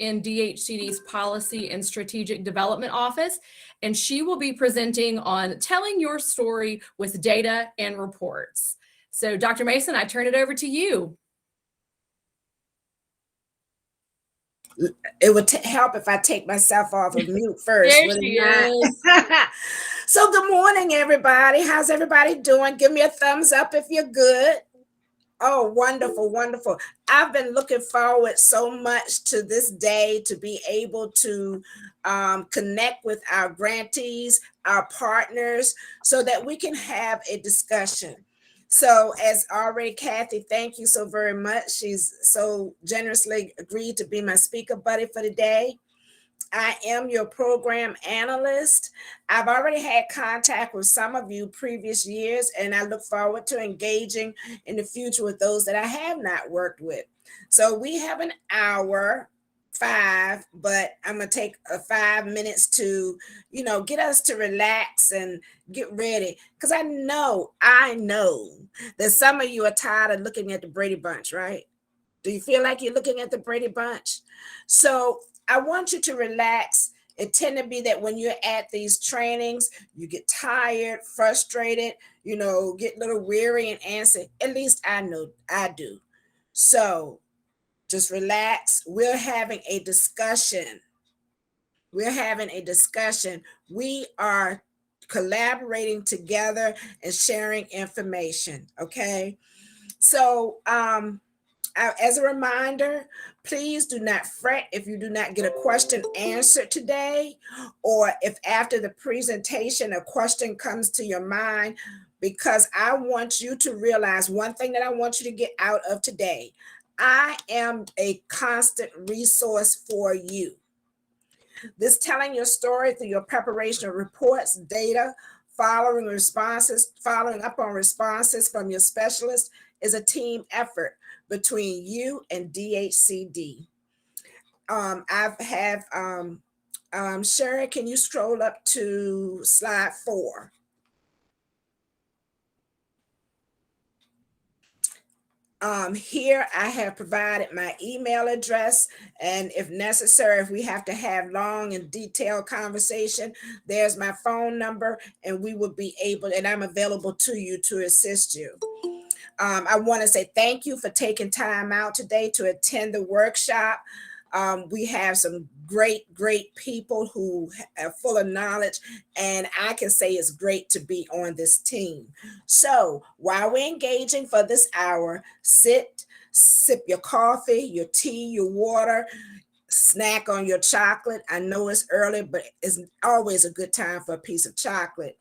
in DHCD's Policy and Strategic Development Office, and she will be presenting on telling your story with data and reports. So, Dr. Mason, I turn it over to you. It would help if I take myself off of mute first. There she is. So good morning, everybody. How's everybody doing? Give me a thumbs up if you're good. Oh, wonderful, wonderful. I've been looking forward so much to this day to be able to connect with our grantees, our partners, so that we can have a discussion. So as already, Kathy, thank you so very much. She's so generously agreed to be my speaker buddy for today. I am your program analyst. I've already had contact with some of you previous years, and I look forward to engaging in the future with those that I have not worked with. So we have an hour, 5, but I'm going to take 5 minutes to, get us to relax and get ready. Because I know that some of you are tired of looking at the Brady Bunch, right? Do you feel like you're looking at the Brady Bunch? So I want you to relax. It tend to be that when you're at these trainings, you get tired, frustrated, get a little weary and antsy. At least I know I do. So just relax. We're having a discussion. We are collaborating together and sharing information. Okay. So, as a reminder, please do not fret if you do not get a question answered today, or if after the presentation a question comes to your mind, because I want you to realize one thing that I want you to get out of today. I am a constant resource for you. This telling your story through your preparation of reports, data, following up on responses from your specialist is a team effort between you and DHCD. Sherry, can you scroll up to slide 4? Here I have provided my email address, and if necessary, if we have to have long and detailed conversation, there's my phone number, and we will be able, and I'm available to you to assist you. I want to say thank you for taking time out today to attend the workshop. We have some great people who are full of knowledge, and I can say it's great to be on this team. So while we're engaging for this hour, sip your coffee, your tea, your water, snack on your chocolate. I know it's early, but it's always a good time for a piece of chocolate.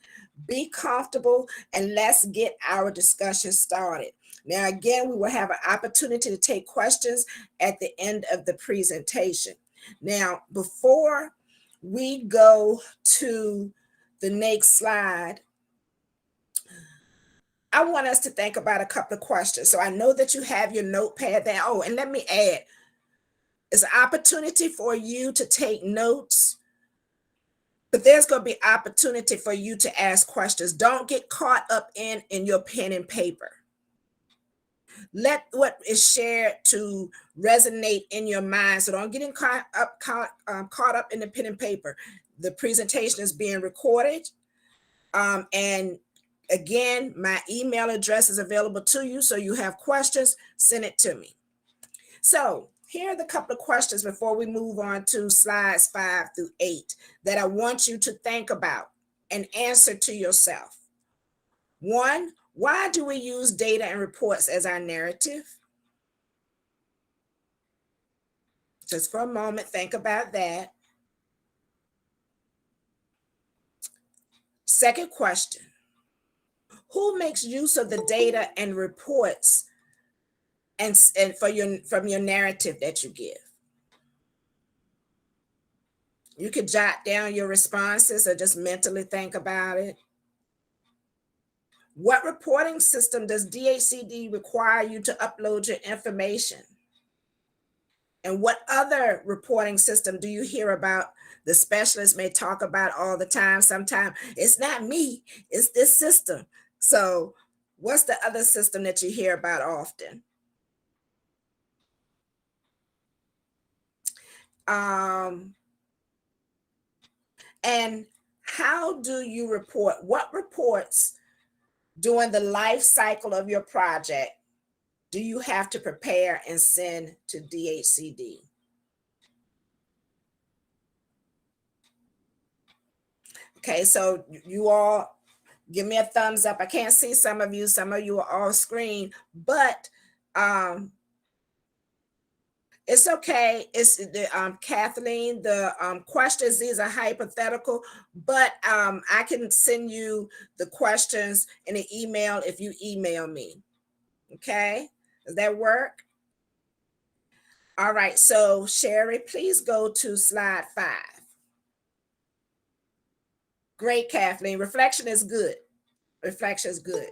Be comfortable, and let's get our discussion started. Now, again, we will have an opportunity to take questions at the end of the presentation. Now, before we go to the next slide, I want us to think about a couple of questions. So I know that you have your notepad there. Oh, and let me add, it's an opportunity for you to take notes, but there's going to be opportunity for you to ask questions. Don't get caught up in your pen and paper. Let what is shared to resonate in your mind. So don't get caught up in the pen and paper. The presentation is being recorded. And again, my email address is available to you. So you have questions, send it to me. So here are the couple of questions before we move on to slides 5 through 8 that I want you to think about and answer to yourself. 1, why do we use data and reports as our narrative? Just for a moment, think about that. Second question, who makes use of the data and reports and from your narrative that you give? You could jot down your responses or just mentally think about it. What reporting system does DHCD require you to upload your information? And what other reporting system do you hear about the specialists may talk about all the time? Sometimes it's not me, it's this system. So what's the other system that you hear about often? And how do you report? What reports during the life cycle of your project do you have to prepare and send to DHCD? Okay, so you all give me a thumbs up. I can't see some of you. Some of you are off screen, but it's okay. It's the Kathleen, the questions, these are hypothetical, but I can send you the questions in an email if you email me. Okay, does that work? All right, so Sherry, please go to slide 5. Great, Kathleen. Reflection is good. Reflection is good.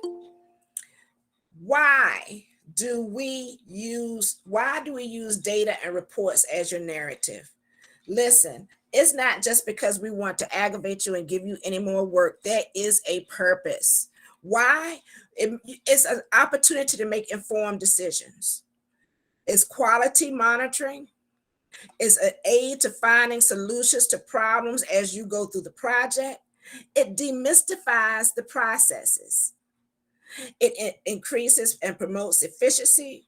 Why do we use data and reports as your narrative? Listen, it's not just because we want to aggravate you and give you any more work. There is a purpose. Why? It's an opportunity to make informed decisions. It's quality monitoring. It's an aid to finding solutions to problems as you go through the project. It demystifies the processes. It increases and promotes efficiency,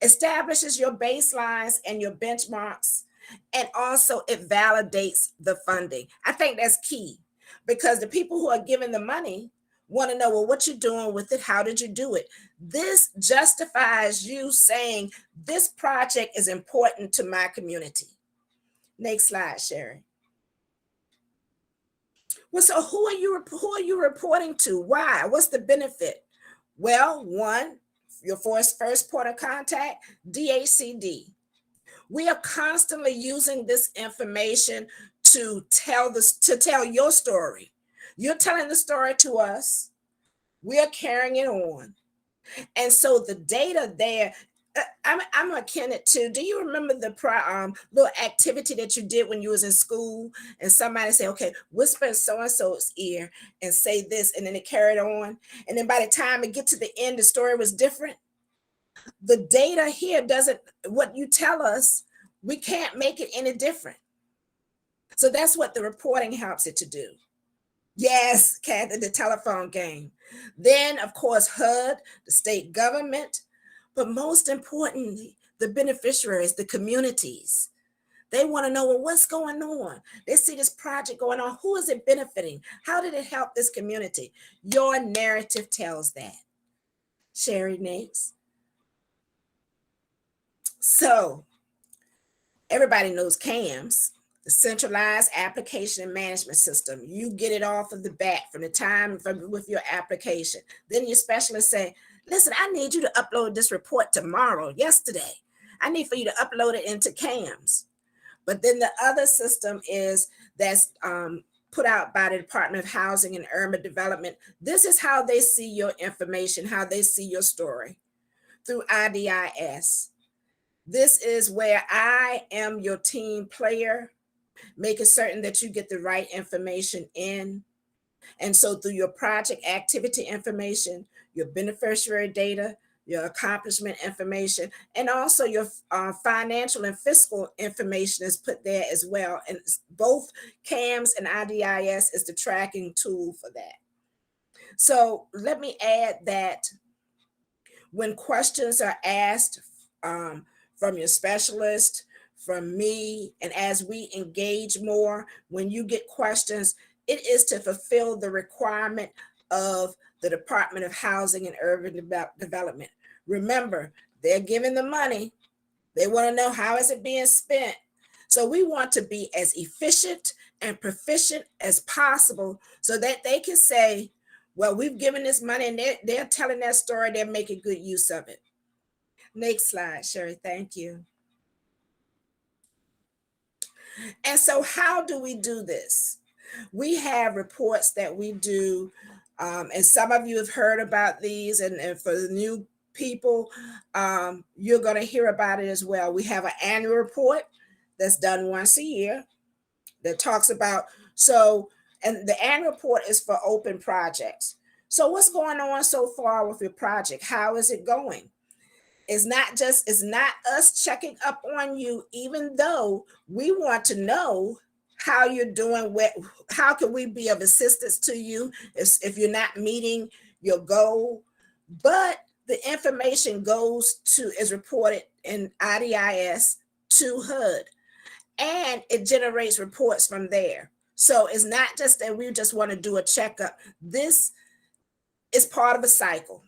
establishes your baselines and your benchmarks, and also it validates the funding. I think that's key because the people who are giving the money want to know, well, what you're doing with it, how did you do it? This justifies you saying this project is important to my community. Next slide, Sherry. Well, so who are you reporting to? Why? What's the benefit? Well, one, your first point of contact, DHCD. We are constantly using this information to tell your story. You're telling the story to us. We are carrying it on. And so the data there, I'm akin it to, do you remember the little activity that you did when you was in school and somebody say, okay, whisper in so-and-so's ear and say this, and then it carried on. And then by the time it get to the end, the story was different. The data here doesn't, what you tell us, we can't make it any different. So that's what the reporting helps it to do. Yes, Kathy, the telephone game. Then, of course, HUD, the state government, but most importantly, the beneficiaries, the communities. They want to know, well, what's going on? They see this project going on. Who is it benefiting? How did it help this community? Your narrative tells that. Sherry, next. So everybody knows CAMS, the centralized application and management system. You get it off of the bat from the time with your application. Then your specialist say, listen, I need you to upload this report tomorrow, yesterday. I need for you to upload it into CAMS. But then the other system is that's put out by the Department of Housing and Urban Development. This is how they see your information, how they see your story through IDIS. This is where I am your team player, making certain that you get the right information in. And so through your project activity information, your beneficiary data, your accomplishment information, and also your financial and fiscal information is put there as well. And both CAMS and IDIS is the tracking tool for that. So let me add that when questions are asked from your specialist, from me, and as we engage more, when you get questions, it is to fulfill the requirement of the Department of Housing and Urban Development. Remember, they're giving the money. They want to know how is it being spent. So we want to be as efficient and proficient as possible so that they can say, well, we've given this money and they're telling that story. They're making good use of it. Next slide, Sherry. Thank you. And so how do we do this? We have reports that we do, and some of you have heard about these, and for the new people, you're going to hear about it as well. We have an annual report that's done once a year that talks about, and the annual report is for open projects. So what's going on so far with your project? How is it going? It's not us checking up on you, even though we want to know how you're doing, how can we be of assistance to you if you're not meeting your goal. But the information is reported in IDIS to HUD, and it generates reports from there. So it's not just that we just want to do a checkup. This is part of a cycle.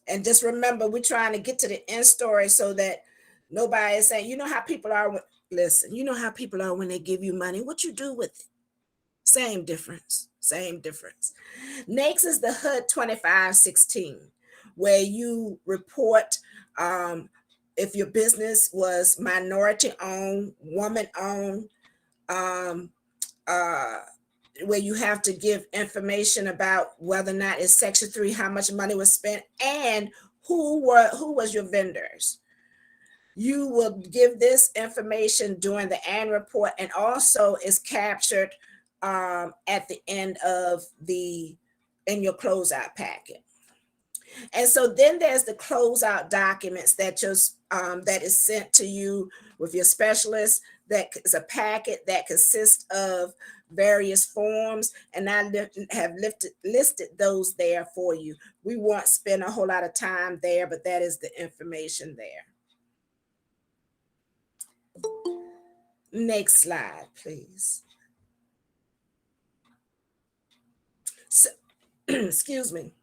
And just remember, we're trying to get to the end story so that nobody is saying, you know how people are. Listen, you know how people are when they give you money. What you do with it? Same difference. Same difference. Next is the HUD 2516, where you report if your business was minority owned, woman owned, where you have to give information about whether or not it's Section 3, how much money was spent, and who was your vendors. You will give this information during the annual report, and also is captured at the end of in your closeout packet. And so then there's the closeout documents that that is sent to you with your specialist. That is a packet that consists of various forms, and I have listed those there for you. We won't spend a whole lot of time there, but that is the information there. Next slide, please. So, excuse me.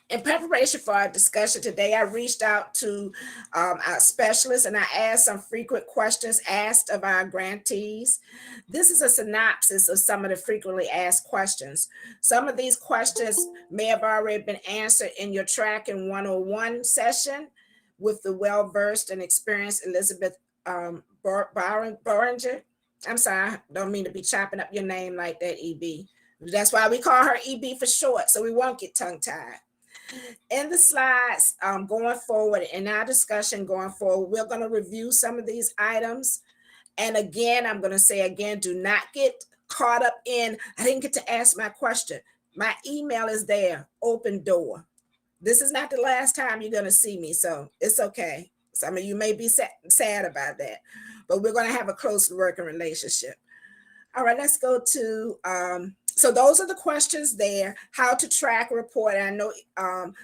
In preparation for our discussion today, I reached out to our specialists, and I asked some frequent questions asked of our grantees. This is a synopsis of some of the frequently asked questions. Some of these questions may have already been answered in your Tracking 101 session with the well-versed and experienced Elizabeth Boringer. I'm sorry, I don't mean to be chopping up your name like that, EB. That's why we call her EB for short, so we won't get tongue-tied. In the slides going forward, in our discussion going forward, we're going to review some of these items. And again, I'm going to say again, do not get caught up in, I didn't get to ask my question. My email is there, open door. This is not the last time you're going to see me, so it's okay. Some of you may be sad about that, but we're going to have a close working relationship. All right, let's go to, so those are the questions there. How to track a report. I know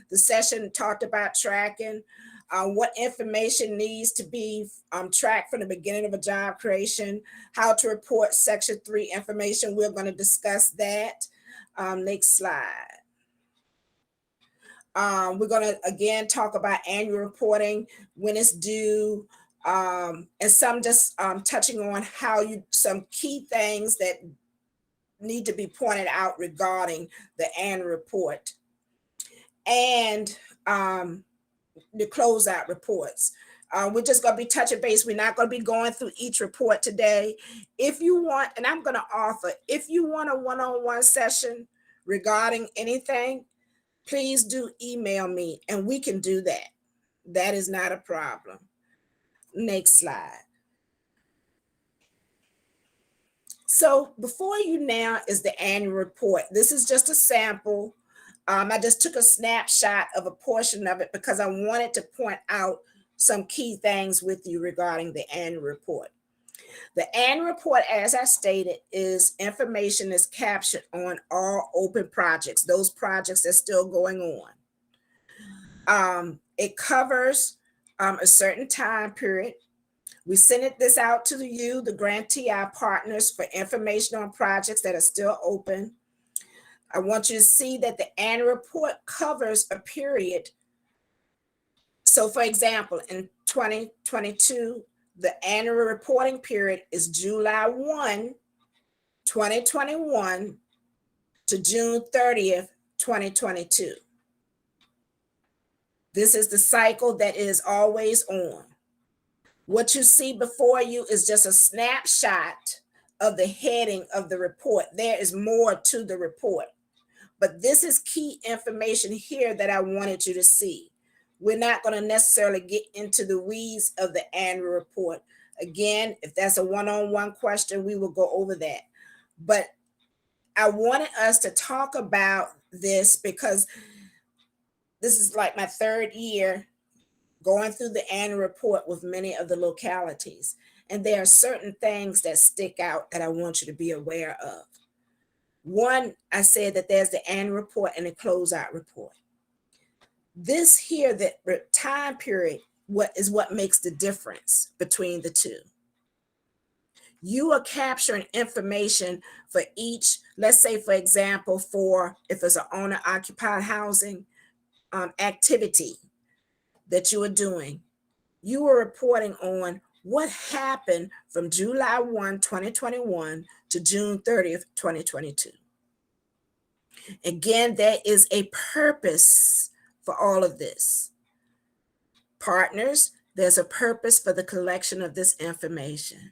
the session talked about tracking, what information needs to be tracked from the beginning of a job creation, how to report Section 3 information. We're going to discuss that. Next slide. We're going to, again, talk about annual reporting, when it's due, and some just touching on some key things that need to be pointed out regarding the annual report and the closeout reports. We're just going to be touching base. We're not going to be going through each report today. If you want, and I'm going to offer, if you want a one-on-one session regarding anything, please do email me and we can do that. That is not a problem. Next slide. So before you now is the annual report. This is just a sample. I just took a snapshot of a portion of it because I wanted to point out some key things with you regarding the annual report. The annual report, as I stated, is information is captured on all open projects, those projects that's still going on. It covers a certain time period. We sent this out to you, the grantee, our partners, for information on projects that are still open. I want you to see that the annual report covers a period. So for example, in 2022, the annual reporting period is July 1, 2021 to June 30th, 2022. This is the cycle that is always on. What you see before you is just a snapshot of the heading of the report. There is more to the report, but this is key information here that I wanted you to see. We're not going to necessarily get into the weeds of the annual report. Again, if that's a one-on-one question, we will go over that. But I wanted us to talk about this because this is like my third year going through the annual report with many of the localities. And there are certain things that stick out that I want you to be aware of. One, I said that there's the annual report and the closeout report. This here, the time period, what makes the difference between the two. You are capturing information for each, let's say, for example, for if it's an owner-occupied housing activity that you are doing, you are reporting on what happened from July 1, 2021 to June 30th, 2022. Again, there is a purpose for all of this. Partners, there's a purpose for the collection of this information.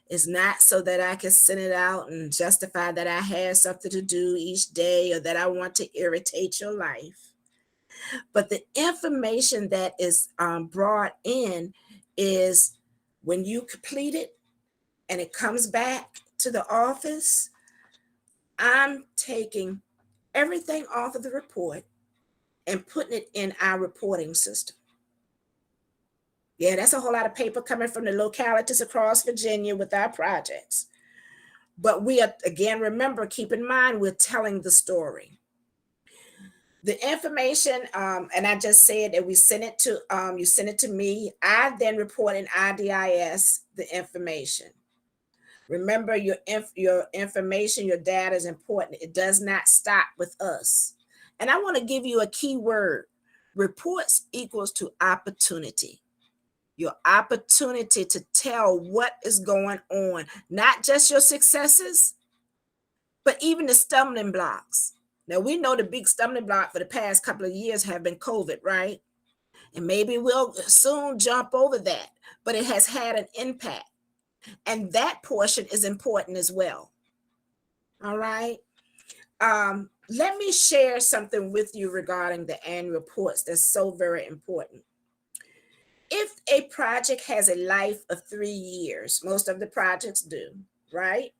It's not so that I can send it out and justify that I had something to do each day or that I want to irritate your life. But the information that is brought in is when you complete it and it comes back to the office, I'm taking everything off of the report and putting it in our reporting system. Yeah, that's a whole lot of paper coming from the localities across Virginia with our projects. But we are, again, remember, keep in mind, we're telling the story. The information, and I just said that we send it to, you send it to me. I then report in IDIS the information. Remember, your information, your data is important. It does not stop with us. And I want to give you a key word. Reports equals to opportunity. Your opportunity to tell what is going on, not just your successes, but even the stumbling blocks. Now, we know the big stumbling block for the past couple of years have been COVID, right? And maybe we'll soon jump over that, but it has had an impact. And that portion is important as well. All right. Let me share something with you regarding the annual reports that's so very important. If a project has a life of 3 years, most of the projects do, right?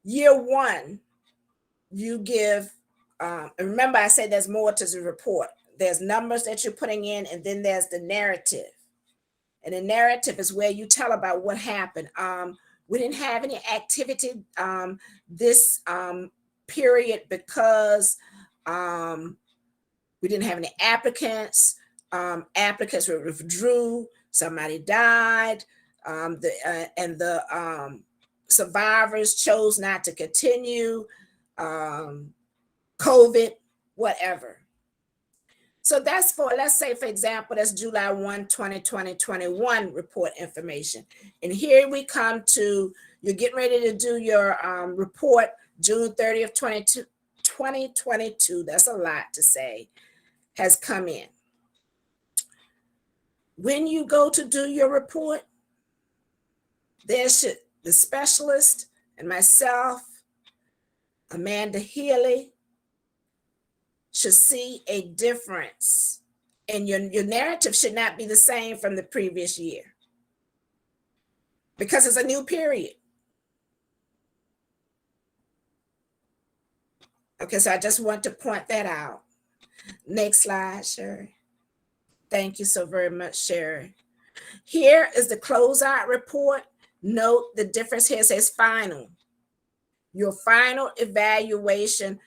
Year one, you give, and remember I said there's more to the report. There's numbers that you're putting in, and then there's the narrative. And the narrative is where you tell about what happened. We didn't have any activity this period because we didn't have any applicants. Applicants were withdrew, somebody died, and the survivors chose not to continue, COVID, whatever. So that's for, let's say, for example, that's July 1, 2021 report information. And here we come to, you're getting ready to do your report June 30th, 2022. That's a lot to say, has come in. When you go to do your report, the specialist and myself, Amanda Healy, should see a difference. And your narrative should not be the same from the previous year because it's a new period. Okay, so I just want to point that out. Next slide, Sherry. Thank you so very much, Sherry. Here is the closeout report. Note the difference here says final. Your final evaluation,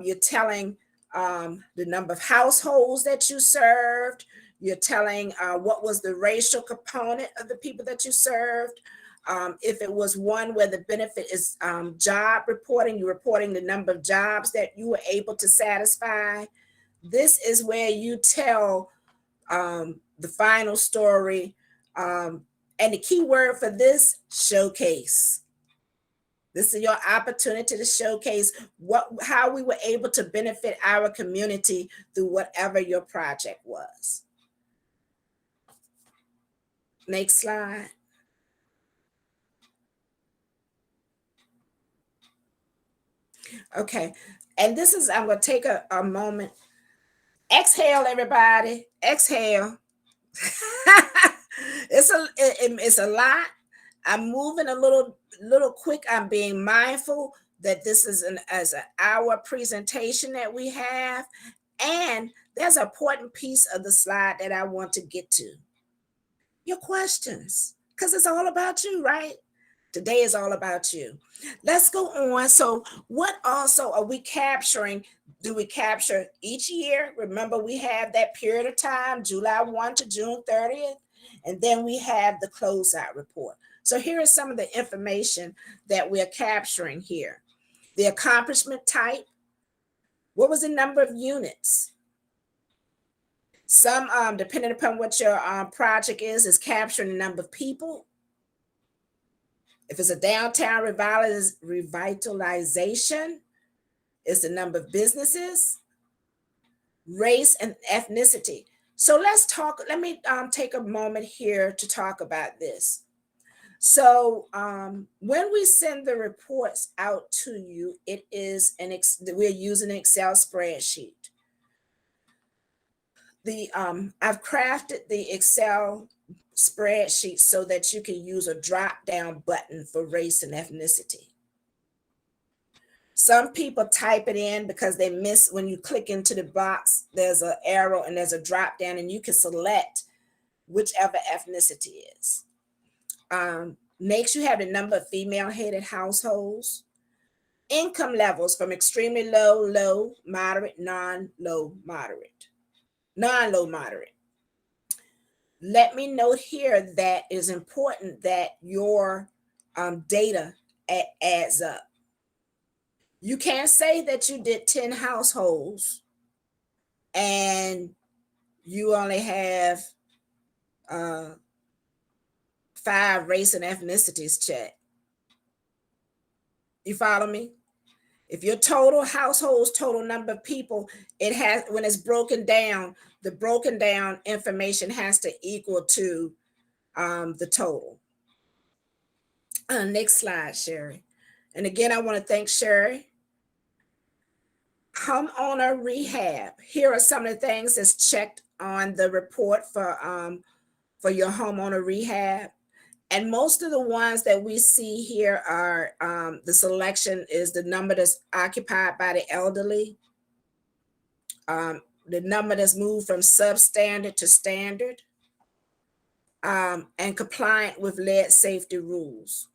you're telling the number of households that you served. You're telling what was the racial component of the people that you served. If it was one where the benefit is job reporting, you're reporting the number of jobs that you were able to satisfy. This is where you tell the final story. And the key word for this, showcase. This is your opportunity to showcase how we were able to benefit our community through whatever your project was. Next slide. Okay, and this is, I'm going to take a moment. Exhale, everybody. Exhale. It's a lot. I'm moving a little quick. I'm being mindful that this is an hour presentation that we have, and there's an important piece of the slide that I want to get to. Your questions, because it's all about you, right? Today is all about you. Let's go on. So, what also are we capturing? Do we capture each year? Remember, we have that period of time, July 1 to June 30th, and then we have the closeout report. So, here is some of the information that we are capturing here. The accomplishment type. What was the number of units? Some, depending upon what your project is capturing the number of people. If it's a downtown revitalization, it's the number of businesses, race, and ethnicity. So let's talk. Let me take a moment here to talk about this. So when we send the reports out to you, it is we're using an Excel spreadsheet. I've crafted the Excel spreadsheet so that you can use a drop down button for race and ethnicity. Some people type it in because they miss when you click into the box, there's an arrow and there's a drop down and you can select whichever ethnicity is. Next, you have the number of female headed households, income levels from extremely low, low, moderate, non-low, moderate. Let me note here that it is important that your data adds up. You can't say that you did 10 households and you only have 5 race and ethnicities checked. You follow me? If your total households, total number of people, it has, when it's broken down, the broken down information has to equal to the total. Next slide, Sherry. And again, I want to thank Sherry. Homeowner Rehab. Here are some of the things that's checked on the report for your homeowner rehab. And most of the ones that we see here are the selection is the number that's occupied by the elderly, the number that's moved from substandard to standard, and compliant with lead safety rules.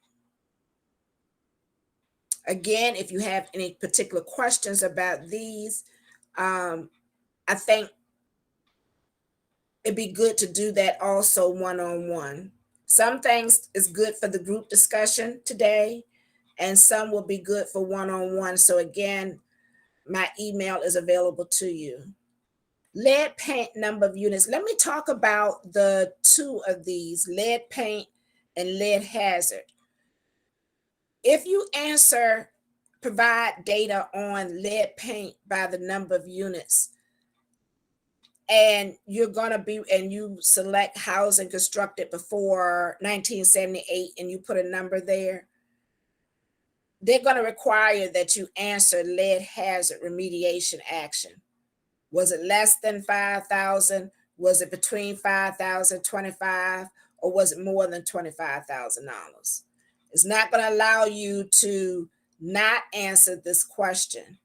Again, if you have any particular questions about these, I think it'd be good to do that also one-on-one. Some things is good for the group discussion today, and some will be good for one-on-one. So again, my email is available to you. Lead paint number of units. Let me talk about the two of these, lead paint and lead hazard. If you provide data on lead paint by the number of units, and you're going to be, and you select housing constructed before 1978 and you put a number there, they're going to require that you answer lead hazard remediation action. Was it less than 5,000? Was it between 5,000, 25, or was it more than $25,000? It's not going to allow you to not answer this question.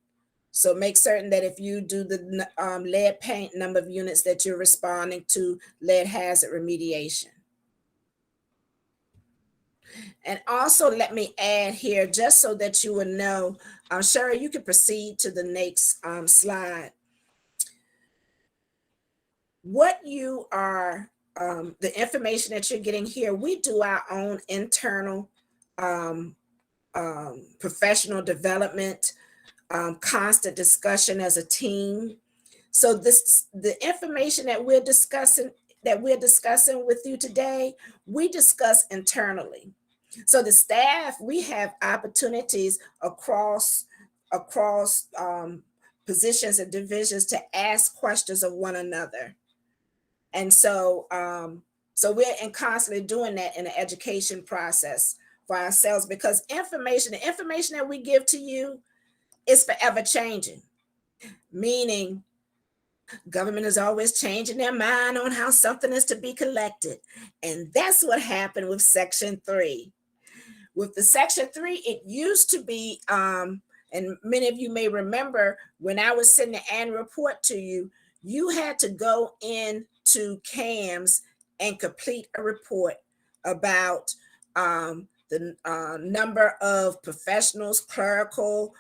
So make certain that if you do the lead paint number of units that you're responding to lead hazard remediation. And also let me add here, just so that you will know, Sherry, you can proceed to the next slide. What you are, the information that you're getting here, we do our own internal professional development, constant discussion as a team. So the information that we're discussing with you today, we discuss internally. So the staff, we have opportunities across positions and divisions to ask questions of one another. And so we're constantly doing that in the education process for ourselves, because the information that we give to you is forever changing, meaning government is always changing their mind on how something is to be collected. And that's what happened with Section 3. With the Section 3, it used to be, and many of you may remember when I was sending the annual report to you, you had to go into CAMS and complete a report about the number of professionals, clerical,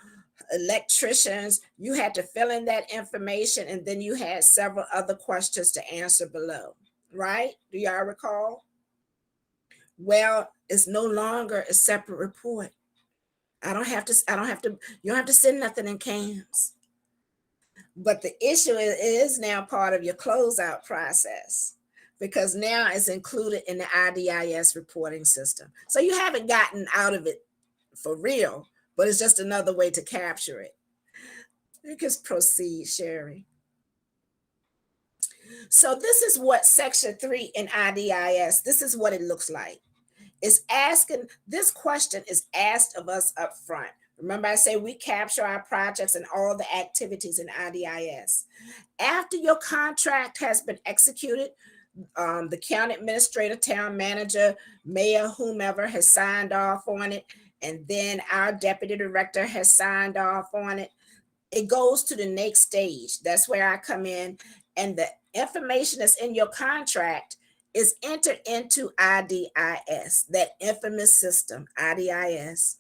electricians. You had to fill in that information, and then you had several other questions to answer below, right? Do y'all recall? Well, it's no longer a separate report. I don't have to, you don't have to send nothing in CAMS. But the issue is now part of your closeout process, because now it's included in the IDIS reporting system. So you haven't gotten out of it for real, but it's just another way to capture it. You can proceed, Sherry. So this is what Section 3 in IDIS, this is what it looks like. It's asking, this question is asked of us up front. Remember, I say we capture our projects and all the activities in IDIS. After your contract has been executed, the county administrator, town manager, mayor, whomever has signed off on it, and then our deputy director has signed off on it. It goes to the next stage. That's where I come in, and the information that's in your contract is entered into IDIS, that infamous system, IDIS.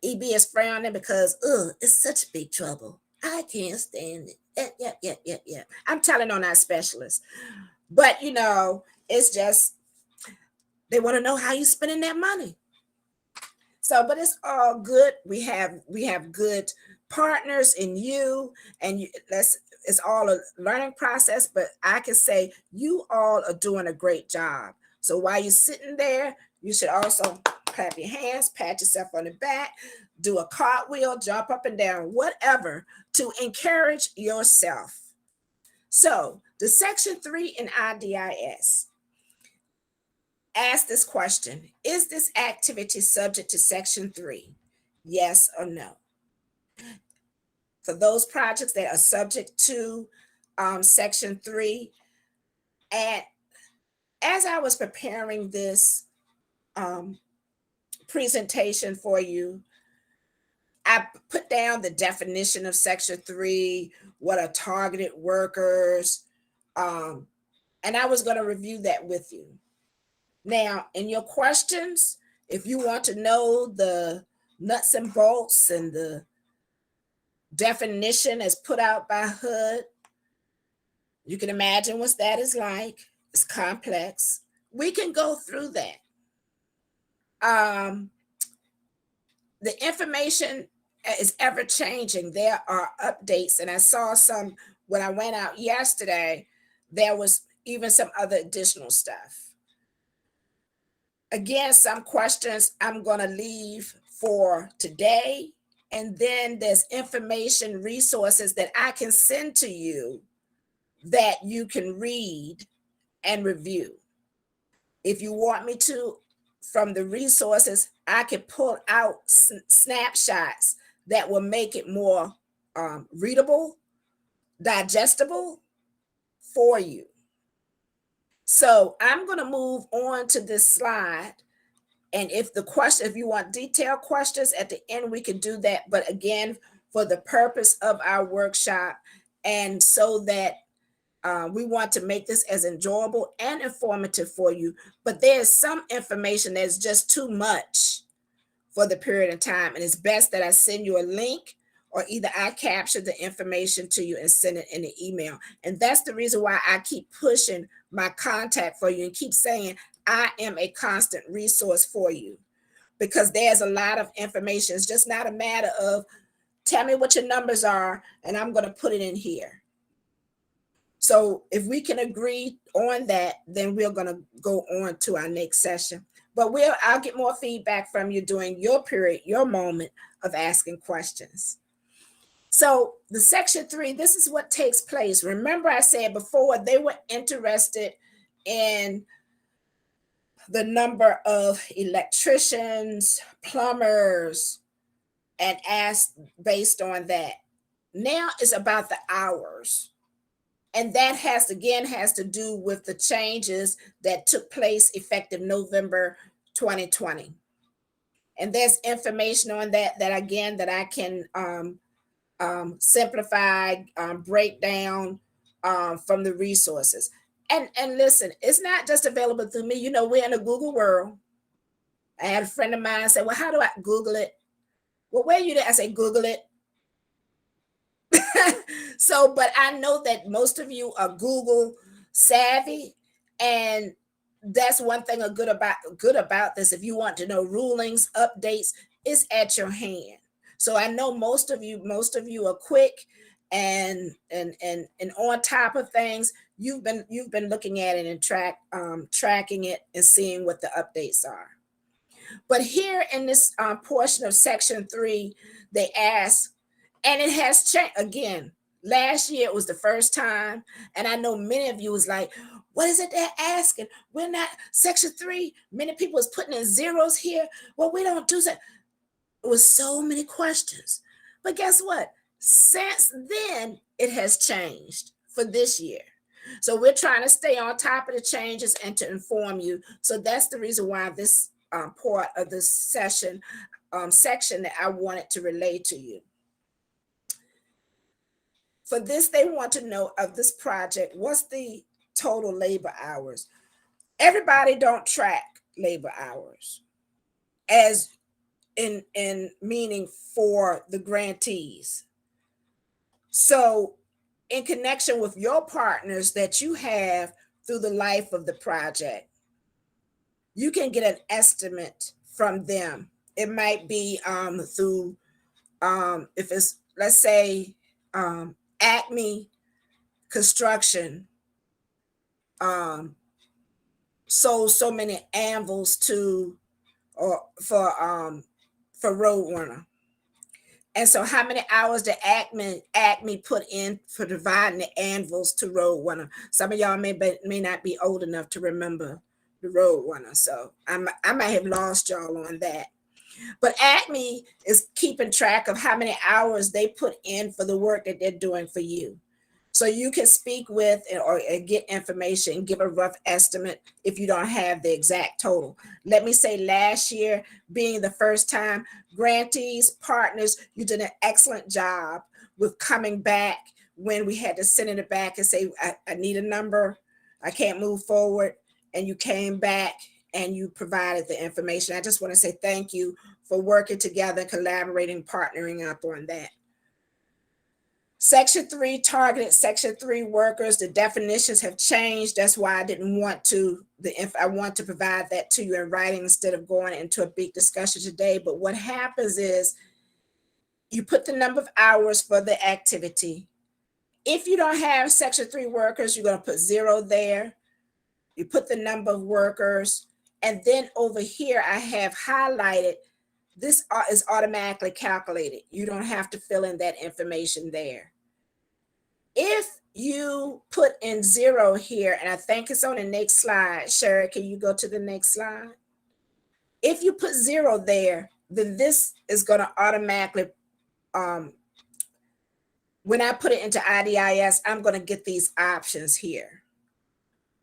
EB is frowning because, it's such big trouble. I can't stand it. Yeah. I'm telling on our specialists. But, it's just, they want to know how you're spending that money. So, but it's all good. We have good partners in you, and it's all a learning process, but I can say you all are doing a great job. So while you're sitting there, you should also clap your hands, pat yourself on the back, do a cartwheel, jump up and down, whatever, to encourage yourself. So the Section 3 in IDIS, ask this question: is this activity subject to Section 3? Yes or no? For those projects that are subject to Section 3, and as I was preparing this presentation for you, I put down the definition of Section 3, what are targeted workers, and I was going to review that with you. Now, in your questions, if you want to know the nuts and bolts and the definition as put out by HUD, you can imagine what that is like. It's complex. We can go through that. The information is ever changing. There are updates, and I saw some when I went out yesterday. There was even some other additional stuff. Again, some questions I'm going to leave for today, and then there's information resources that I can send to you that you can read and review. If you want me to, from the resources, I can pull out snapshots that will make it more readable, digestible for you. So I'm going to move on to this slide. And if you want detailed questions at the end, we can do that. But again, for the purpose of our workshop, and so that we want to make this as enjoyable and informative for you, but there's some information that's just too much for the period of time. And it's best that I send you a link, or either I capture the information to you and send it in the email. And that's the reason why I keep pushing my contact for you and keep saying I am a constant resource for you, because there's a lot of information. It's just not a matter of tell me what your numbers are and I'm going to put it in here. So if we can agree on that, then we're going to go on to our next session. But I'll get more feedback from you during your period, your moment of asking questions. So the Section 3, this is what takes place. Remember, I said before, they were interested in the number of electricians, plumbers, and asked based on that. Now it's about the hours. And that has to do with the changes that took place effective November 2020. And there's information on that again that I can simplified breakdown from the resources. And listen, it's not just available through me. You know, we're in a Google world. I had a friend of mine say, well, how do I Google it? Well, where you there? I say, Google it. So, but I know that most of you are Google savvy, and that's one thing good about this. If you want to know rulings, updates, it's at your hand. So I know most of you are quick and on top of things. You've been looking at it and tracking it and seeing what the updates are. But here in this portion of section 3, they ask, and it has changed again. Last year it was the first time, and I know many of you was like, "What is it they're asking? We're not section 3." Many people was putting in zeros here. Well, we don't do that. It was so many questions, but guess what? Since then, it has changed for this year. So we're trying to stay on top of the changes and to inform you. So that's the reason why this part of this section section that I wanted to relay to you. For this, they want to know of this project, what's the total labor hours? Everybody don't track labor hours as in meaning for the grantees. So in connection with your partners that you have through the life of the project, you can get an estimate from them. It might be through if it's, let's say, Acme Construction sold so many anvils to or for Roadrunner. And so how many hours did Acme put in for dividing the anvils to Roadrunner? Some of y'all may not be old enough to remember the Roadrunner. So I might have lost y'all on that. But Acme is keeping track of how many hours they put in for the work that they're doing for you. So you can speak with or get information, give a rough estimate if you don't have the exact total. Let me say last year, being the first time, grantees, partners, you did an excellent job with coming back when we had to send it back and say, I need a number, I can't move forward. And you came back and you provided the information. I just want to say thank you for working together, collaborating, partnering up on that. Section 3, targeted Section 3 workers, the definitions have changed. That's why I didn't want to, I want to provide that to you in writing instead of going into a big discussion today. But what happens is you put the number of hours for the activity. If you don't have Section 3 workers, you're going to put 0 there. You put the number of workers. And then over here, I have highlighted, this is automatically calculated. You don't have to fill in that information there. If you put in 0 here, and I think it's on the next slide, Sherry, can you go to the next slide? If you put 0 there, then this is going to automatically, when I put it into IDIS, I'm going to get these options here.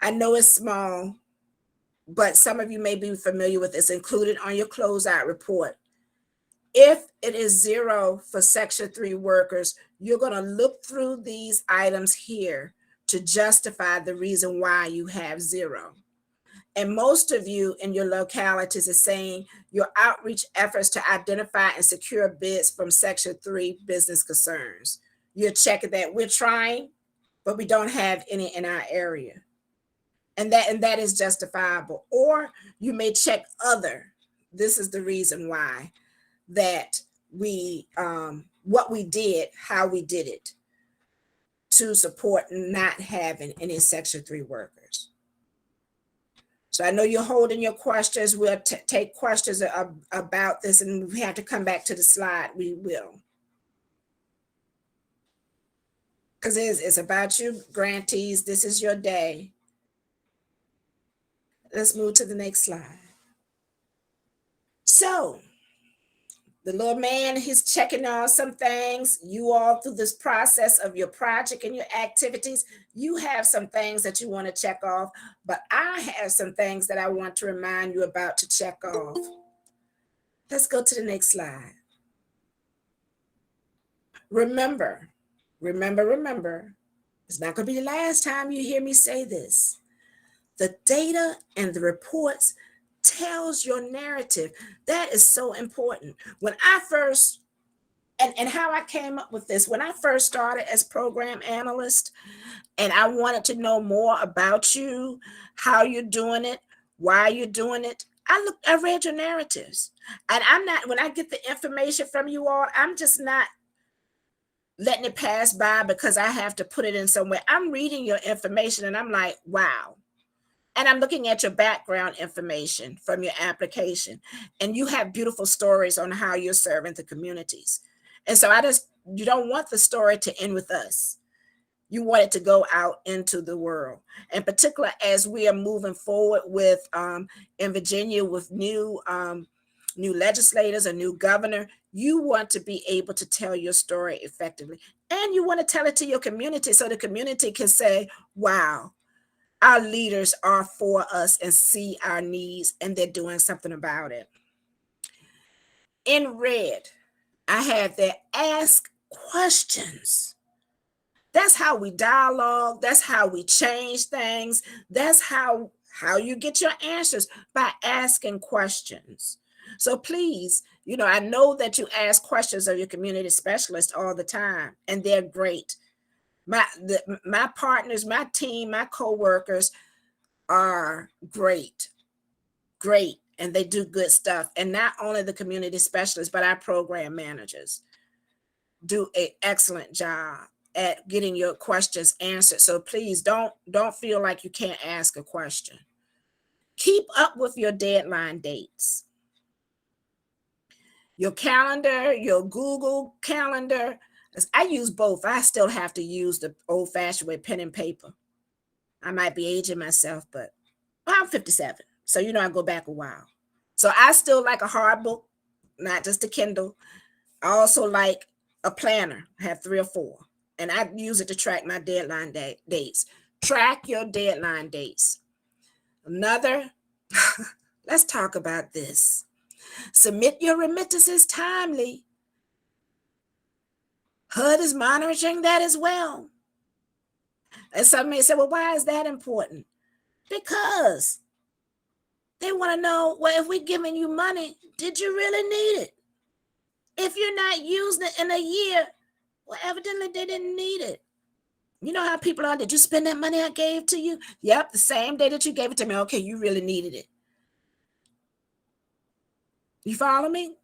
I know it's small, but some of you may be familiar with this, included on your closeout report. If it is 0 for Section 3 workers, you're going to look through these items here to justify the reason why you have 0. And most of you in your localities are saying your outreach efforts to identify and secure bids from Section 3 business concerns. You're checking that. We're trying, but we don't have any in our area. And that is justifiable. Or you may check other. This is the reason why. That we what we did, how we did it to support not having any Section 3 workers. So I know you're holding your questions. We'll take questions about this, and we have to come back to the slide. We will, because it's about you, grantees. This is your day. Let's move to the next slide. So the little man, he's checking on some things. You all, through this process of your project and your activities, you have some things that you want to check off, but I have some things that I want to remind you about to check off. Let's go to the next slide. Remember, remember, it's not going to be the last time you hear me say this. The data and the reports tells your narrative. That is so important. When I first, and how I came up with this, when I first started as program analyst and I wanted to know more about you, how you're doing it, why you're doing it, I read your narratives. And I'm not, when I get the information from you all, I'm just not letting it pass by because I have to put it in somewhere. I'm reading your information and I'm like, wow. And I'm looking at your background information from your application. And you have beautiful stories on how you're serving the communities. And so you don't want the story to end with us. You want it to go out into the world. In particular, as we are moving forward with in Virginia with new legislators, a new governor, you want to be able to tell your story effectively. And you want to tell it to your community so the community can say, wow, our leaders are for us and see our needs and they're doing something about it. In red, I have that ask questions. That's how we dialogue. That's how we change things. That's how you get your answers, by asking questions. So please, I know that you ask questions of your community specialist all the time, and they're great. My partners, my team, my coworkers are great, and they do good stuff. And not only the community specialists, but our program managers do an excellent job at getting your questions answered. So please don't feel like you can't ask a question. Keep up with your deadline dates. Your calendar, your Google calendar. I use both. I still have to use the old-fashioned way, pen and paper. I might be aging myself, but I'm 57. So, I go back a while. So I still like a hard book, not just a Kindle. I also like a planner. I have 3 or 4. And I use it to track my deadline dates. Track your deadline dates. Another, let's talk about this. Submit your remittances timely. HUD is monitoring that as well. And some may say, well, why is that important? Because they want to know, well, if we're giving you money, did you really need it? If you're not using it in a year, well, evidently they didn't need it. You know how people are, did you spend that money I gave to you? Yep, the same day that you gave it to me. Okay, you really needed it. You follow me?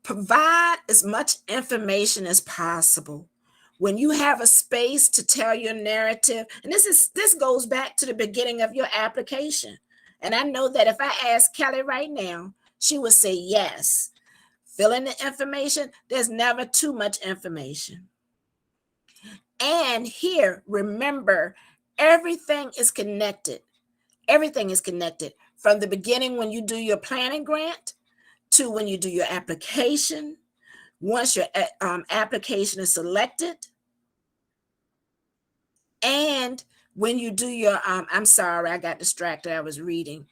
Provide as much information as possible. When you have a space to tell your narrative, and this goes back to the beginning of your application. And I know that if I ask Kelly right now, she would say yes. Fill in the information. There's never too much information. And here, remember, everything is connected. Everything is connected from the beginning when you do your planning grant to when you do your application. Once your application is selected, and when you do your, I'm sorry, I got distracted. I was reading.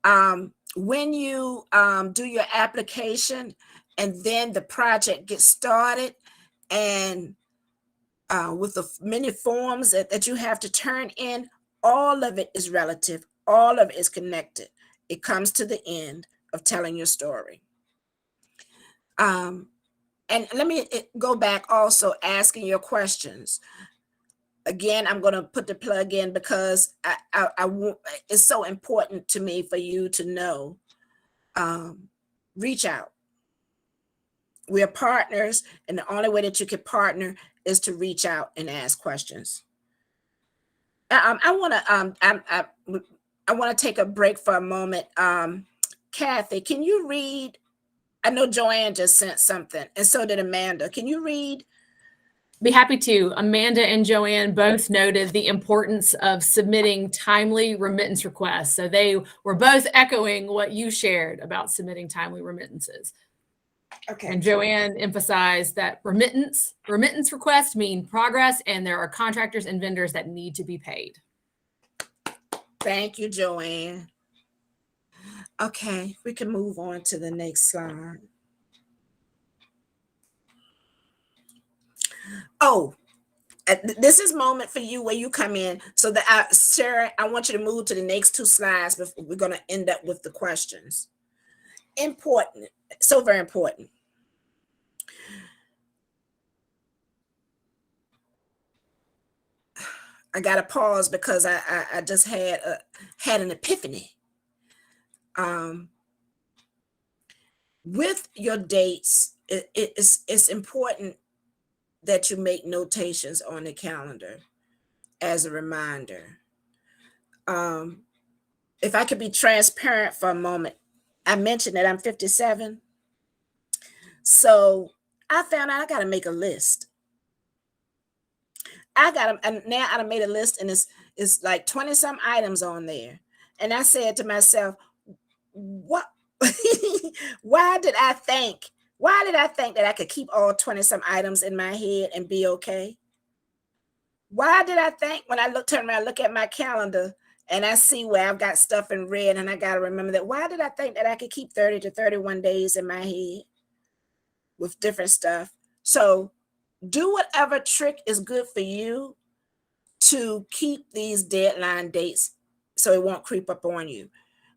When you do your application and then the project gets started, and with the many forms that you have to turn in, all of it is relative. All of it is connected. It comes to the end of telling your story. And let me go back also asking your questions. Again, I'm going to put the plug in because it's so important to me for you to know. Reach out. We're partners, and the only way that you can partner is to reach out and ask questions. I want to take a break for a moment. Kathy, can you read? I know Joanne just sent something, and so did Amanda. Can you read? Be happy to. Amanda and Joanne both noted the importance of submitting timely remittance requests. So they were both echoing what you shared about submitting timely remittances. Okay. And Joanne emphasized that remittance requests mean progress, and there are contractors and vendors that need to be paid. Thank you, Joanne. Okay, we can move on to the next slide. Oh, this is moment for you where you come in. So that Sarah, I want you to move to the next two slides before we're going to end up with the questions. Important, so very important. I got to pause because I just had an epiphany. With your dates, it's important that you make notations on the calendar as a reminder. If I could be transparent for a moment, I mentioned that I'm 57. So I found out I got to make a list. And now I made a list, and it's like 20 some items on there. And I said to myself, what? why did I think that I could keep all 20 some items in my head and be okay? Why did I think when I turn around, look at my calendar and I see where I've got stuff in red, and I got to remember that? Why did I think that I could keep 30 to 31 days in my head with different stuff? So do whatever trick is good for you to keep these deadline dates so it won't creep up on you.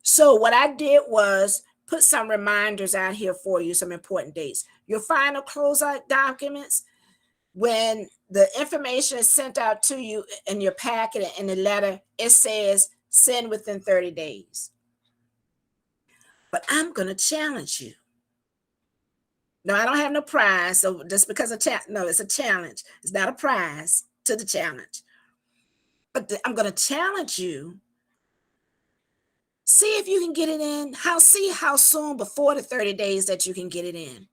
So what I did was put some reminders out here for you, some important dates. Your final closeout documents, when the information is sent out to you in your packet and the letter, it says send within 30 days. But I'm going to challenge you. No, I don't have no prize. So just because no, it's a challenge. It's not a prize to the challenge. But I'm going to challenge you. See if you can get it in. See how soon before the 30 days that you can get it in.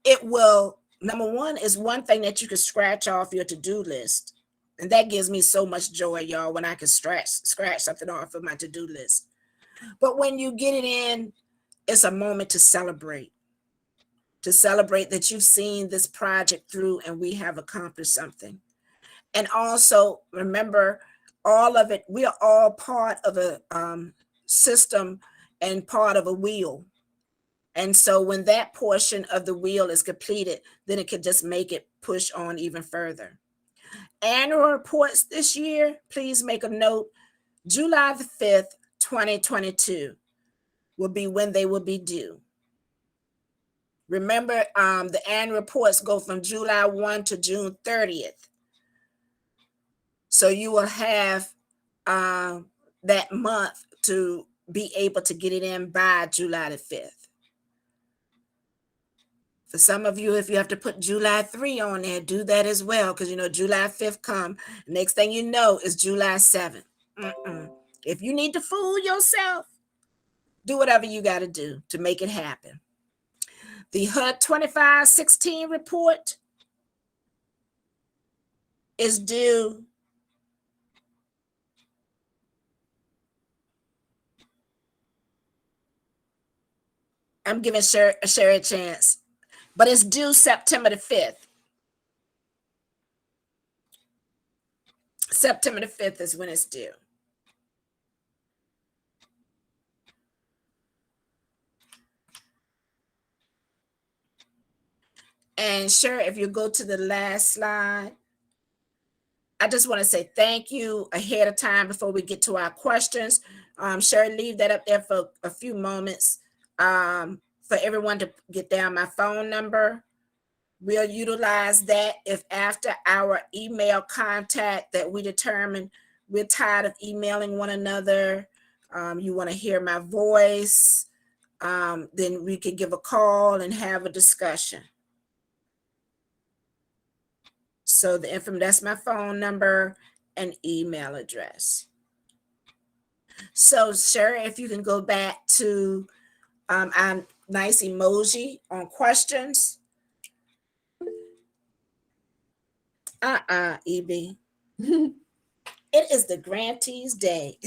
It will, number one, is one thing that you can scratch off your to-do list. And that gives me so much joy, y'all, when I can scratch something off of my to-do list. But when you get it in, it's a moment to celebrate that you've seen this project through and we have accomplished something. And also remember, all of it, we are all part of a system and part of a wheel. And so when that portion of the wheel is completed, then it could just make it push on even further. Annual reports this year, please make a note. July the 5th, 2022 will be when they will be due. Remember, the annual reports go from July 1 to June 30th. So you will have that month to be able to get it in by July the 5th. For some of you, if you have to put July 3 on there, do that as well, because July 5th come. Next thing you know is July 7th. If you need to fool yourself, do whatever you got to do to make it happen. The HUD 2516 report is due I'm giving Sherry a chance, but it's due September the 5th. September the 5th is when it's due. And Sherry, if you go to the last slide, I just want to say thank you ahead of time before we get to our questions. Sherry, leave that up there for a few moments for everyone to get down my phone number. We'll utilize that if after our email contact that we determine we're tired of emailing one another, you want to hear my voice, then we could give a call and have a discussion. So the information, that's my phone number and email address. So Sherry, if you can go back to our nice emoji on questions. EB. It is the grantee's day.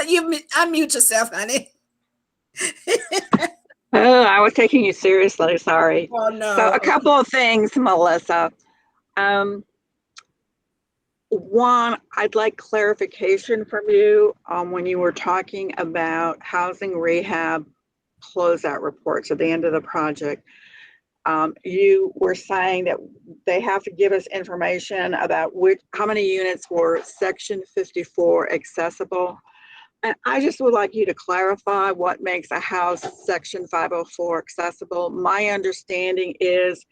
You unmute yourself, honey. Oh, I was taking you seriously. Sorry. Oh, no. So a couple of things, Melissa. One, I'd like clarification from you when you were talking about housing rehab closeout reports at the end of the project, you were saying that they have to give us information about how many units were Section 54 accessible. And I just would like you to clarify what makes a house Section 504 accessible. My understanding is,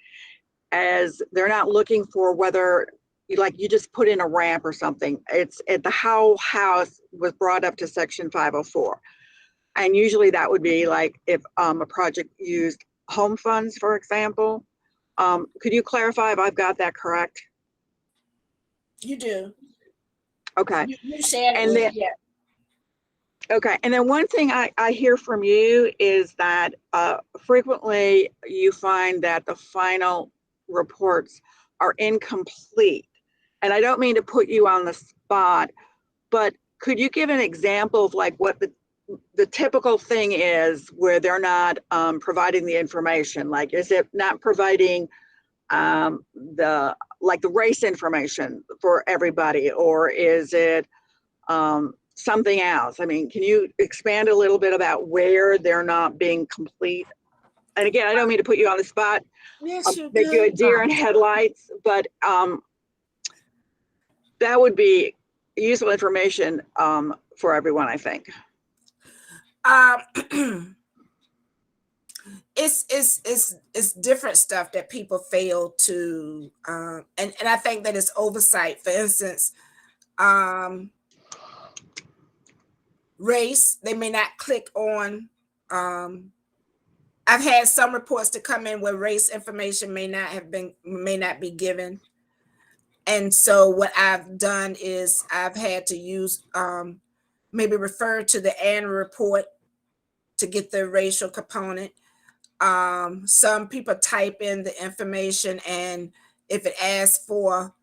as they're not looking for whether you just put in a ramp or something. It's the whole house was brought up to Section 504. And usually that would be like if a project used home funds, for example. Could you clarify if I've got that correct? You do. Okay. You said And then, yeah. okay. And then one thing I hear from you is that frequently you find that the final reports are incomplete. And I don't mean to put you on the spot, but could you give an example of like what the typical thing is where they're not providing the information? Like, is it not providing the race information for everybody, or is it something else? I mean, can you expand a little bit about where they're not being complete? And again, I don't mean to put you on the spot, Yes, you make you a deer in headlights, but that would be useful information for everyone, I think. It's different stuff that people fail to and I think that it's oversight. For instance, race, they may not click on. I've had some reports to come in where race information may not be given. And so what I've done is I've had to use maybe refer to the annual report to get the racial component. Some people type in the information, and if it asks for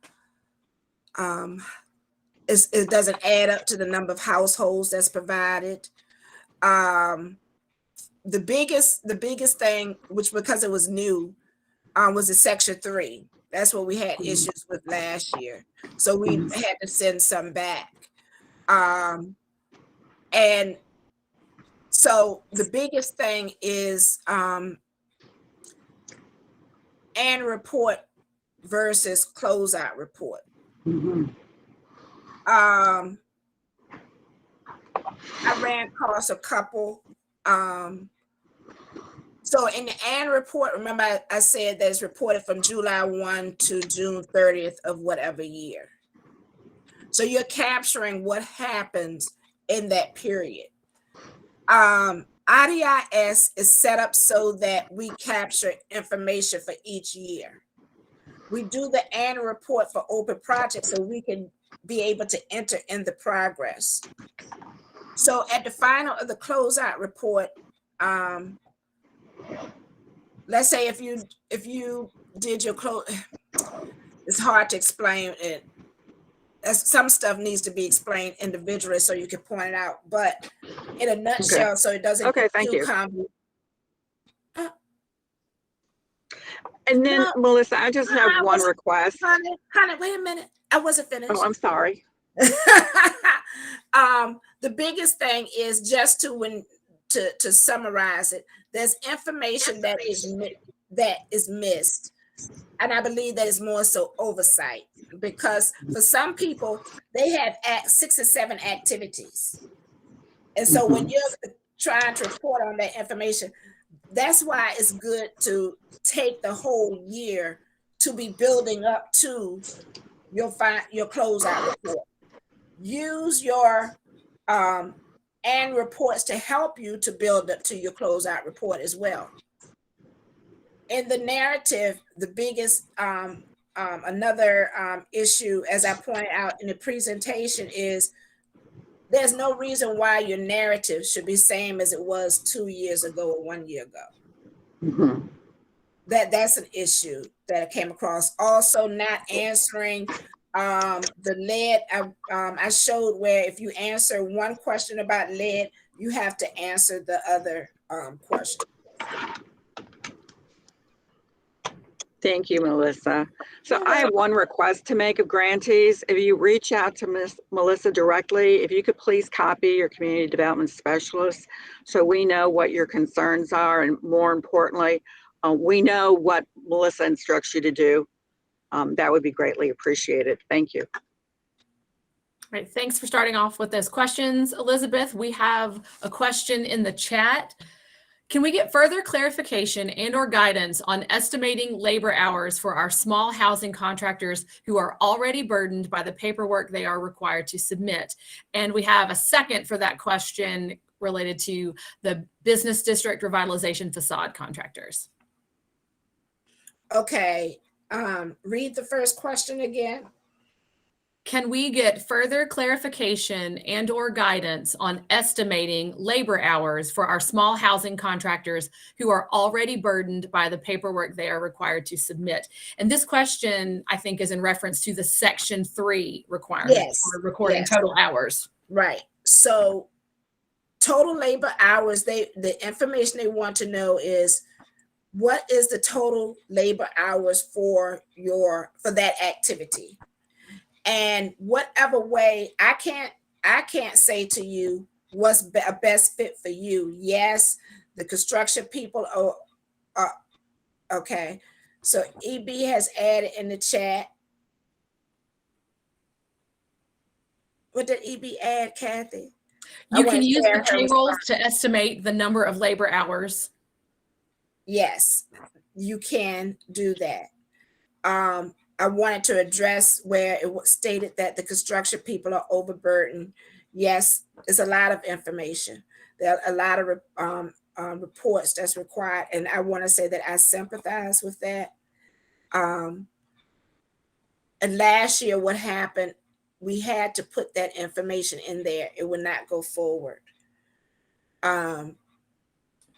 it doesn't add up to the number of households that's provided. The biggest thing, which because it was new, was the Section 3. That's what we had issues with last year. So we had to send some back. And so the biggest thing is annual report versus closeout report. I ran across a couple. So in the annual report, remember I said that it's reported from July 1 to June 30th of whatever year. So you're capturing what happens in that period. IDIS is set up so that we capture information for each year. We do the annual report for open projects so we can be able to enter in the progress. So at the final of the closeout report, let's say if you did your close, it's hard to explain it. Some stuff needs to be explained individually so you can point it out, but in a nutshell, okay. So it doesn't get too complicated. And then, Melissa, I just have one request. Honey, wait a minute. I wasn't finished. Oh, I'm sorry. The biggest thing is just to summarize it. There's information that is missed. And I believe that is more so oversight, because for some people, they have 6 or 7 activities. And so when you're trying to report on that information, that's why it's good to take the whole year to be building up to your closeout report. Use your annual reports to help you to build up to your closeout report as well. In the narrative, the biggest another issue, as I pointed out in the presentation, is there's no reason why your narrative should be same as it was 2 years ago or 1 year ago. That's an issue that I came across. Also, not answering the lead. I showed where if you answer one question about lead, you have to answer the other question. Thank you, Melissa. So I have one request to make of grantees. If you reach out to Ms. Melissa directly, if you could please copy your community development specialist so we know what your concerns are, and more importantly, we know what Melissa instructs you to do. That would be greatly appreciated. Thank you. All right, thanks for starting off with those questions, Elizabeth. We have a question in the chat. Can we get further clarification and or guidance on estimating labor hours for our small housing contractors who are already burdened by the paperwork they are required to submit? And we have a second for that question related to the business district revitalization facade contractors. Okay, read the first question again. Can we get further clarification and or guidance on estimating labor hours for our small housing contractors who are already burdened by the paperwork they are required to submit? And this question, I think, is in reference to the Section 3 requirements for recording total hours. Right. So total labor hours, the information they want to know is, what is the total labor hours for that activity? And whatever way, I can't say to you what's a best fit for you. Yes, the construction people are okay. So EB has added in the chat. What did EB add, Kathy? You can use the payrolls to estimate the number of labor hours. Yes, you can do that. I wanted to address where it was stated that the construction people are overburdened. Yes, it's a lot of information. There are a lot of reports that's required, and I want to say that I sympathize with that. And last year, what happened, we had to put that information in there. It would not go forward.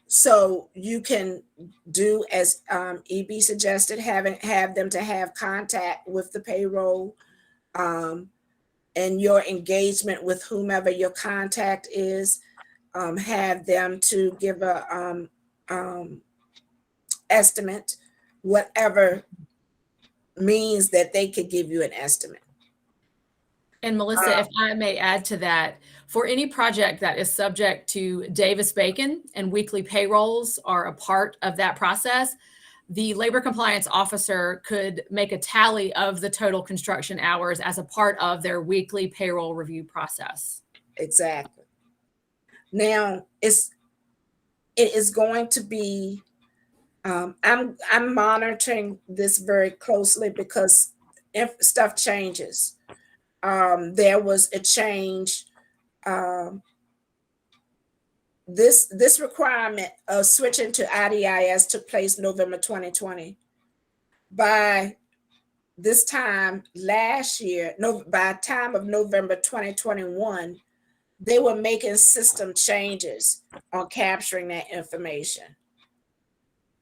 So you can do as EB suggested, have them to have contact with the payroll, and your engagement with whomever your contact is, have them to give a estimate, whatever means that they could give you an estimate. And Melissa, if I may add to that, for any project that is subject to Davis-Bacon and weekly payrolls are a part of that process, the labor compliance officer could make a tally of the total construction hours as a part of their weekly payroll review process. Exactly. Now, it is going to be, I'm monitoring this very closely because if stuff changes. There was a change. This requirement of switching to IDIS took place November 2020. By this time last year, by the time of November 2021, they were making system changes on capturing that information.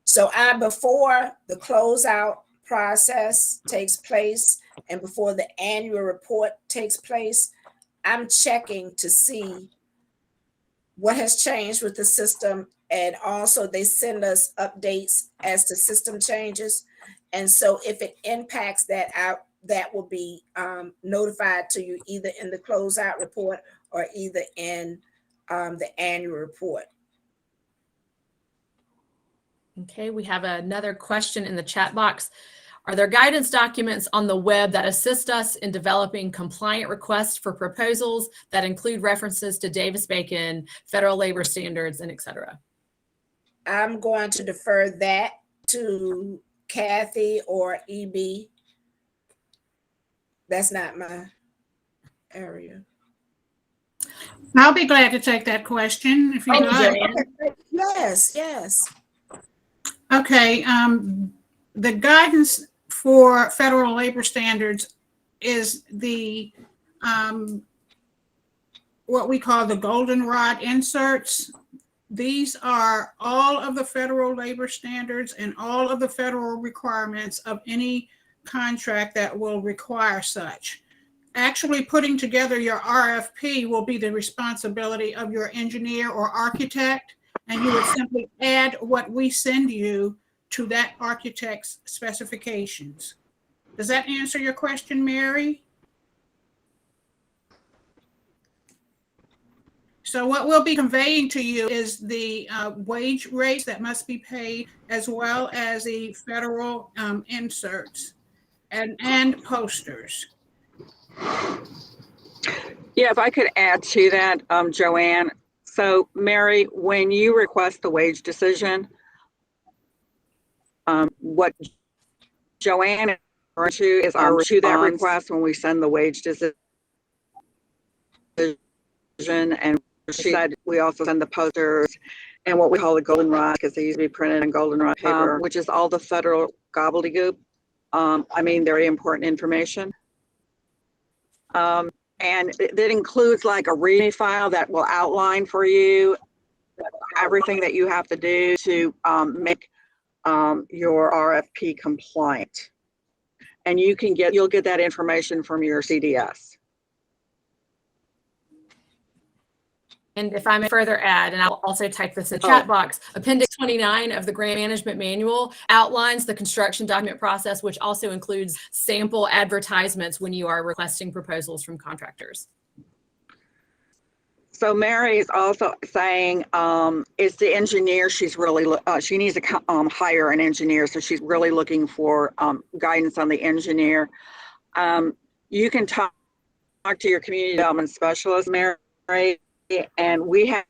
So before the closeout process takes place and before the annual report takes place, I'm checking to see what has changed with the system. And also they send us updates as to system changes. And so if it impacts that that will be notified to you either in the closeout report or either in the annual report. Okay, we have another question in the chat box. Are there guidance documents on the web that assist us in developing compliant requests for proposals that include references to Davis-Bacon, federal labor standards, and et cetera? I'm going to defer that to Kathy or EB. That's not my area. I'll be glad to take that question if you'd like. Yes. Okay, the guidance for federal labor standards is the what we call the goldenrod inserts. These are all of the federal labor standards and all of the federal requirements of any contract that will require such. Actually putting together your RFP will be the responsibility of your engineer or architect, and you would simply add what we send you to that architect's specifications. Does that answer your question, Mary? So what we'll be conveying to you is the wage rates that must be paid, as well as the federal inserts and posters. Yeah, if I could add to that, Joanne. So Mary, when you request the wage decision, what Joanne is referring to is our to that request when we send the wage decision, and she said we also send the posters and what we call the goldenrod, because they used to be printed in goldenrod paper, which is all the federal gobbledygook. I mean, very important information. And that includes like a README file that will outline for you everything that you have to do to make your RFP compliant. And you'll get that information from your CDS. And if I may further add, and I'll also type this in the chat box, Appendix 29 of the Grant Management Manual outlines the construction document process, which also includes sample advertisements when you are requesting proposals from contractors. So Mary is also saying it's the engineer. She's really, she needs to hire an engineer. So she's really looking for guidance on the engineer. You can talk to your community development specialist, Mary, and we have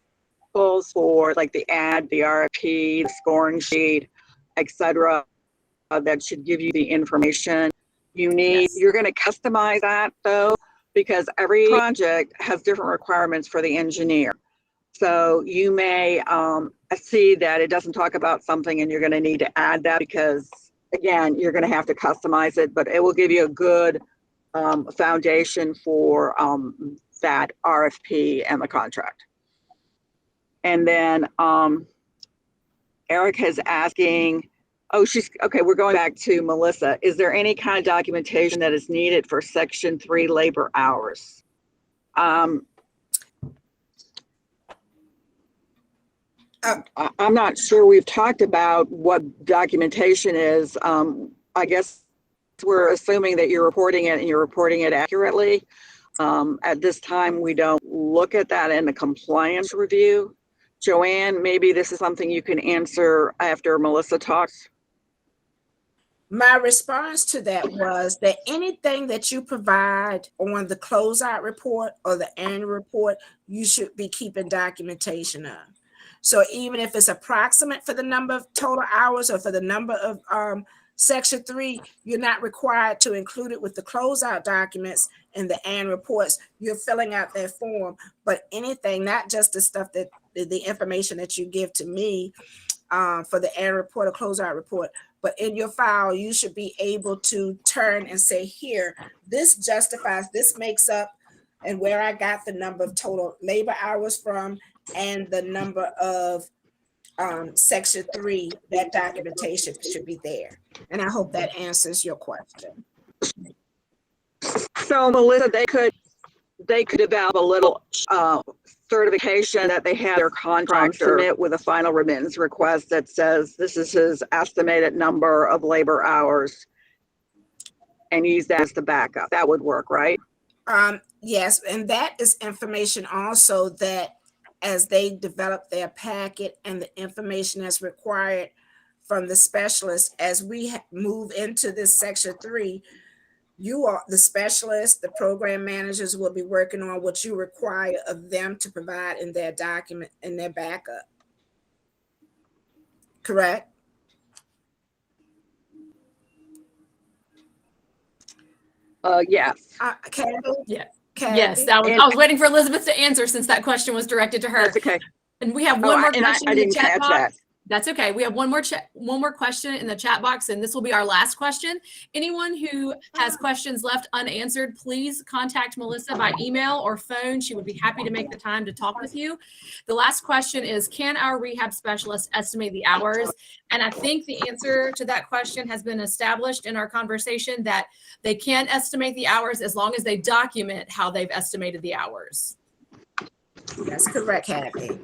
goals for like the ad, the RFP, the scoring sheet, etc. That should give you the information you need. Yes. You're going to customize that though, because every project has different requirements for the engineer. So you may see that it doesn't talk about something and you're going to need to add that, because again, you're going to have to customize it, but it will give you a good foundation for that RFP and the contract. And then Eric is asking, okay, we're going back to Melissa. Is there any kind of documentation that is needed for Section 3 labor hours? I'm not sure we've talked about what documentation is. I guess we're assuming that you're reporting it and you're reporting it accurately. At this time, we don't look at that in the compliance review. Joanne, maybe this is something you can answer after Melissa talks. My response to that was that anything that you provide on the closeout report or the annual report, you should be keeping documentation of. So even if it's approximate for the number of total hours or for the number of Section 3, you're not required to include it with the closeout documents and the annual reports. You're filling out that form, but anything, not just the stuff that the information that you give to me for the annual report or closeout report, but in your file, you should be able to turn and say, here, this justifies, this makes up, and where I got the number of total labor hours from and the number of Section 3, that documentation should be there. And I hope that answers your question. So Melissa, they could develop a little certification that they have their contractor submit with a final remittance request that says this is his estimated number of labor hours, and use that as the backup. That would work, right? Yes, and that is information also that as they develop their packet and the information that's required from the specialist, as we move into this Section 3, you are the specialist, the program managers will be working on what you require of them to provide in their document, in their backup. Correct? Yes. Kathy? Yeah. Kathy? Yes, I was waiting for Elizabeth to answer since that question was directed to her. That's okay. And we have one more question in the chat box. That. That's okay. We have one more question in the chat box, and this will be our last question. Anyone who has questions left unanswered, please contact Melissa by email or phone. She would be happy to make the time to talk with you. The last question is, can our rehab specialist estimate the hours? And I think the answer to that question has been established in our conversation, that they can estimate the hours as long as they document how they've estimated the hours. That's correct, Kathy.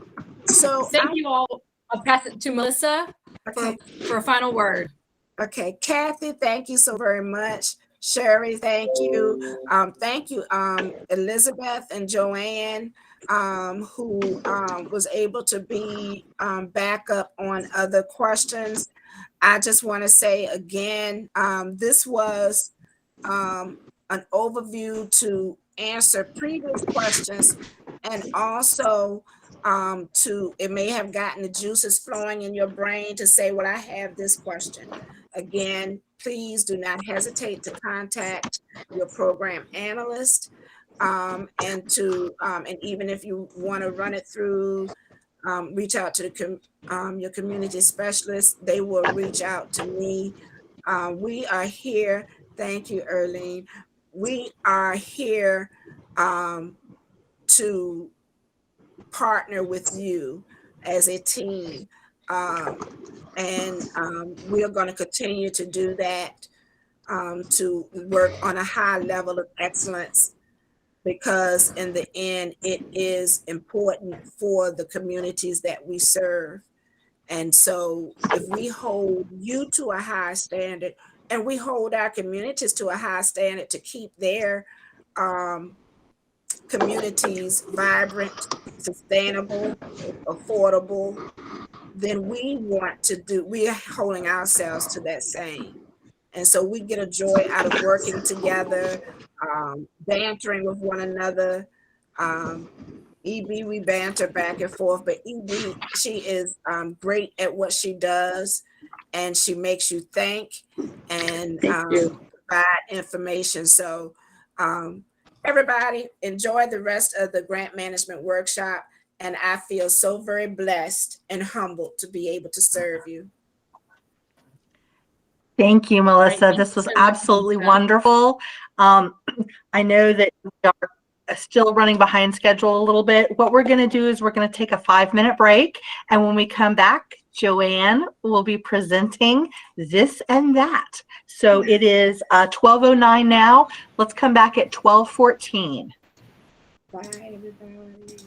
So thank you all. I'll pass it to Melissa Okay. for a final word. Okay, Kathy, thank you so very much. Sherry, thank you. Thank you, Elizabeth and Joanne, who was able to be back up on other questions. I just want to say again, this was an overview to answer previous questions, and also it may have gotten the juices flowing in your brain to say, well, I have this question. Again, please do not hesitate to contact your program analyst, and even if you want to run it through, reach out to your community specialist. They will reach out to me. We are here. Thank you, Erlene. We are here to partner with you as a team. And we are going to continue to do that, to work on a high level of excellence, because in the end, it is important for the communities that we serve. And so if we hold you to a high standard, and we hold our communities to a high standard to keep their communities vibrant, sustainable, affordable, then we are holding ourselves to that same. And so we get a joy out of working together, bantering with one another. EB, we banter back and forth, but EB, she is great at what she does, and she makes you think and provide information. So everybody enjoy the rest of the grant management workshop, and I feel so very blessed and humbled to be able to serve you. Thank you, Melissa. Thank you This was so much, absolutely Melissa. wonderful. I know that we are still running behind schedule a little bit. What we're going to do is we're going to take a 5-minute break. And when we come back, Joanne will be presenting this and that. So it is 12:09 now. Let's come back at 12:14. Bye, everybody.